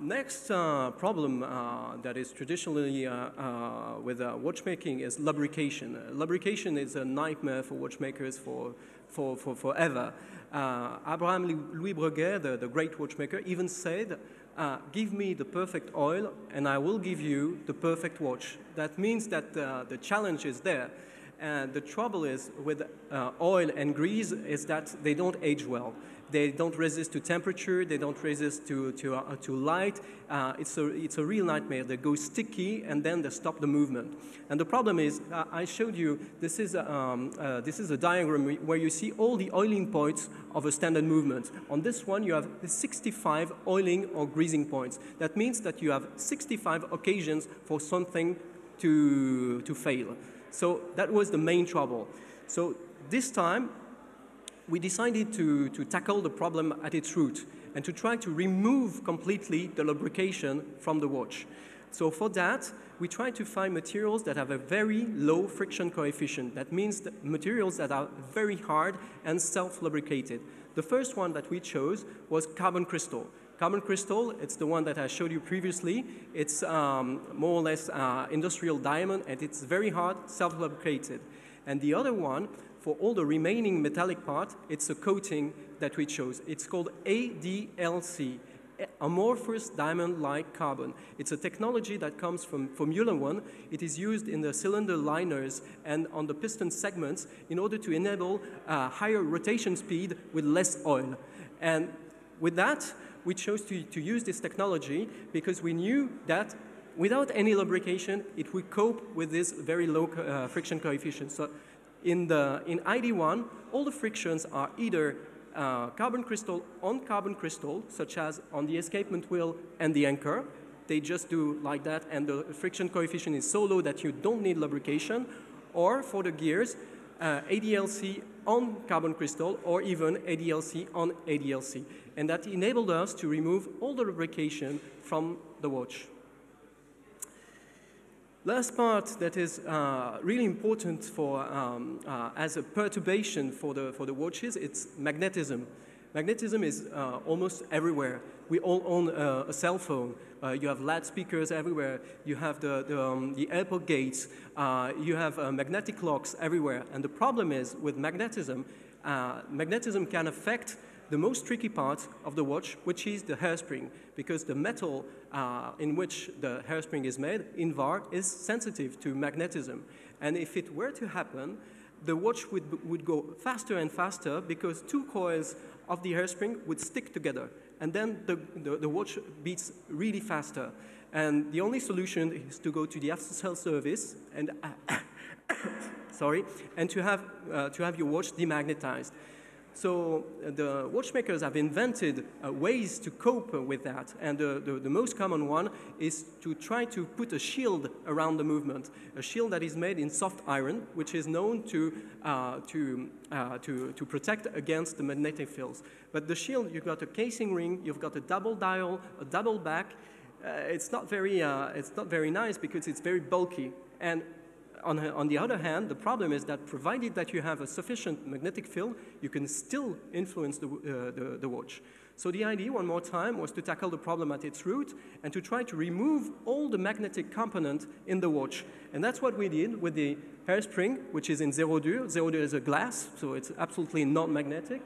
Next problem that is traditionally with watchmaking is lubrication. Lubrication is a nightmare for watchmakers for forever. Abraham Louis Breguet, the great watchmaker, even said, give me the perfect oil and I will give you the perfect watch. That means that the challenge is there. And the trouble is with oil and grease is that they don't age well. They don't resist to temperature. They don't resist to light. It's a real nightmare. They go sticky and then they stop the movement. And the problem is, I showed you, this is a diagram where you see all the oiling points of a standard movement. On this one, you have 65 oiling or greasing points. That means that you have 65 occasions for something to fail. So that was the main trouble. So this time, we decided to tackle the problem at its root and to try to remove completely the lubrication from the watch. So for that, we tried to find materials that have a very low friction coefficient. That means that materials that are very hard and self-lubricated. The first one that we chose was carbon crystal. Carbon crystal, it's the one that I showed you previously. It's more or less industrial diamond, and it's very hard, self-lubricated. And the other one, for all the remaining metallic part, it's a coating that we chose. It's called ADLC, amorphous diamond-like carbon. It's a technology that comes from Formula One. It is used in the cylinder liners and on the piston segments in order to enable higher rotation speed with less oil. And with that, we chose to use this technology because we knew that without any lubrication, it would cope with this very low friction coefficient. So in ID One, all the frictions are either carbon crystal on carbon crystal, such as on the escapement wheel and the anchor. They just do like that, and the friction coefficient is so low that you don't need lubrication. Or for the gears, ADLC on carbon crystal, or even ADLC on ADLC. And that enabled us to remove all the lubrication from the watch. Last part that is really important for, as a perturbation for the watches, it's magnetism. Magnetism is almost everywhere. We all own a cell phone. You have loudspeakers everywhere. You have the airport gates. You have magnetic locks everywhere. And the problem is with magnetism, magnetism can affect the most tricky part of the watch, which is the hairspring, because the metal in which the hairspring is made, invar, is sensitive to magnetism. And if it were to happen, the watch would go faster and faster because two coils of the hairspring would stick together. And then the watch beats really faster. And the only solution is to go to the after-sales service and, sorry, and to have your watch demagnetized. So the watchmakers have invented ways to cope with that, and the most common one is to try to put a shield around the movement, a shield that is made in soft iron, which is known to protect against the magnetic fields. But the shield, you've got a casing ring, you've got a double dial, a double back. It's not very nice because it's very bulky. And on the other hand, the problem is that provided that you have a sufficient magnetic field, you can still influence the watch. So the idea, one more time, was to tackle the problem at its root and to try to remove all the magnetic component in the watch. And that's what we did with the hairspring, which is in 0.2. 0.2 is a glass, so it's absolutely non-magnetic.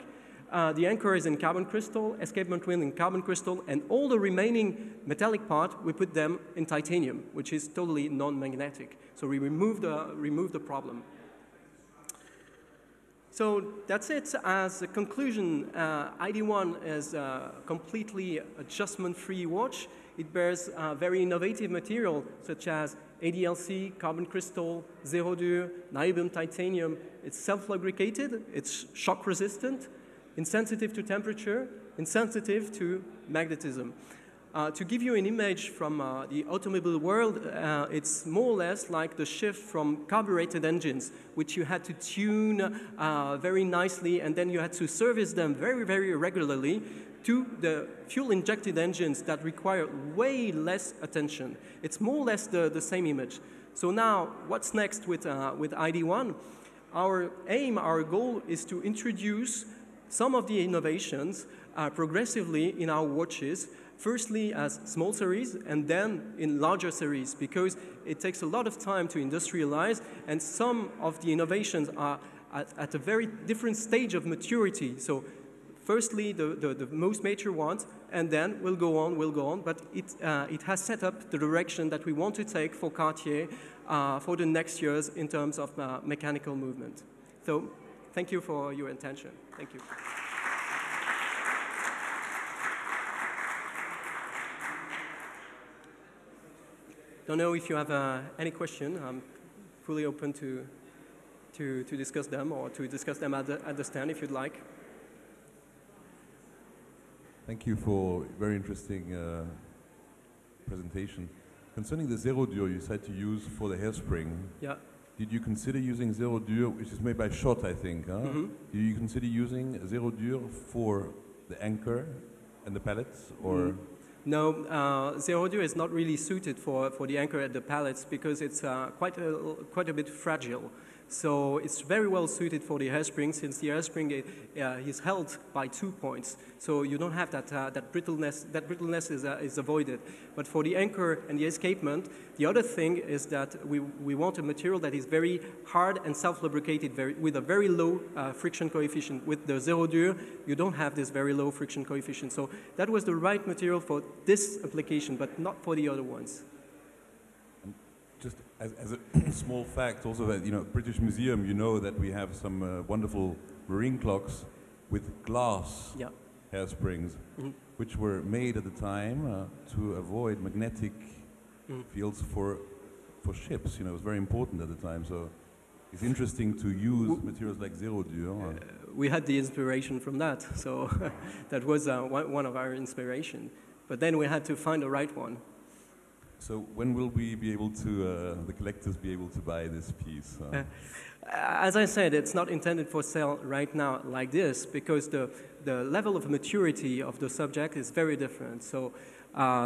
The anchor is in carbon crystal, escapement wheel in carbon crystal, and all the remaining metallic part, we put them in titanium, which is totally non-magnetic. So we remove the problem. So that's it. As a conclusion, ID One is a completely adjustment-free watch. It bears very innovative material such as ADLC, carbon crystal, 0.2, niobium titanium. It's self-lubricated, it's shock-resistant, insensitive to temperature, insensitive to magnetism. To give you an image from the automobile world, it's more or less like the shift from carbureted engines, which you had to tune very nicely, and then you had to service them very, very regularly, to the fuel-injected engines that require way less attention. It's more or less the same image. So now, what's next with ID One? Our aim, our goal is to introduce some of the innovations progressively in our watches Firstly, as small series, and then in larger series, because it takes a lot of time to industrialize, and some of the innovations are at a very different stage of maturity. So firstly, the most mature ones, and then we'll go on, but it has set up the direction that we want to take for Cartier for the next years in terms of mechanical movement. So thank you for your attention. Thank you. Don't know if you have any question. I'm fully open to discuss them, or to discuss them at the stand if you'd like. Thank you for a very interesting presentation. Concerning the zero dur you said to use for the hairspring, yeah. Did you consider using zero dur, which is made by Schott, I think? Huh? Mm-hmm. Did you consider using zero dur for the anchor and the pallets, or? No, zero dur is not really suited for the anchor at the pallets because it's quite a bit fragile. So it's very well suited for the hairspring, since the hairspring is held by 2 points. So you don't have that brittleness. That brittleness is avoided. But for the anchor and the escapement, the other thing is that we want a material that is very hard and self-lubricated, with a very low friction coefficient. With the zero dur, you don't have this very low friction coefficient. So that was the right material for this application, but not for the other ones. Just as a small fact, also that, British Museum, that we have some wonderful marine clocks with glass hairsprings, which were made at the time to avoid magnetic fields for ships. It was very important at the time. So it's interesting to use materials like zero dur. We had the inspiration from that, so that was one of our inspiration. But then we had to find the right one. So when will we be able to, the collectors be able to buy this piece? As I said, it's not intended for sale right now like this, because the level of maturity of the subject is very different. So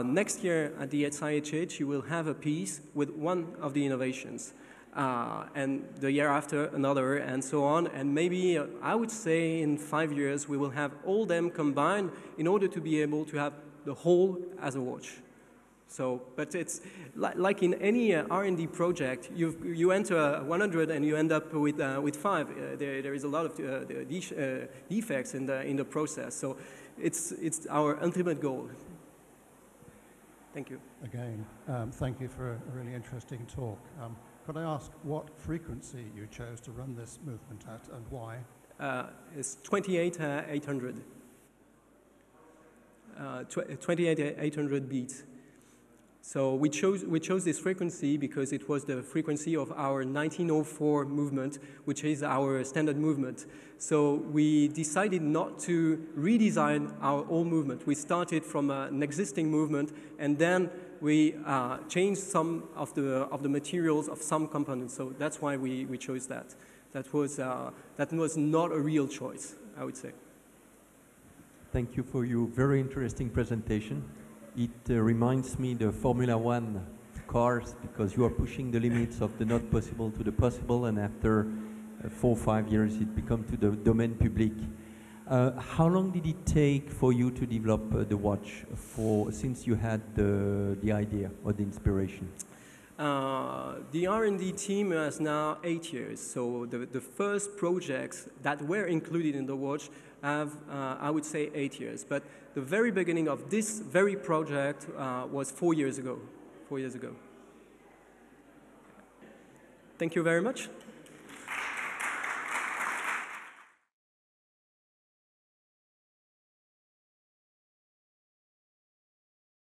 next year at the SIHH, you will have a piece with one of the innovations. And the year after another, and so on. And maybe, I would say in 5 years, we will have all them combined in order to be able to have the whole as a watch. So, but it's like in any R&D project, you enter 100 and you end up with 5. There is a lot of defects in the process. So, it's our ultimate goal. Thank you. Again, thank you for a really interesting talk. Could I ask what frequency you chose to run this movement at, and why? It's 28,800. 28,800 beats. So we chose this frequency because it was the frequency of our 1904 movement, which is our standard movement. So we decided not to redesign our old movement. We started from an existing movement, and then we changed some of the materials of some components. So that's why we chose that. That was not a real choice, I would say. Thank you for your very interesting presentation. It reminds me the Formula One cars, because you are pushing the limits of the not possible to the possible, and after 4 or 5 years it becomes to the domain public. How long did it take for you to develop the watch, since you had the idea or the inspiration? The R&D team has now 8 years, so the first projects that were included in the watch have, I would say, 8 years. But the very beginning of this very project was 4 years ago. 4 years ago. Thank you very much.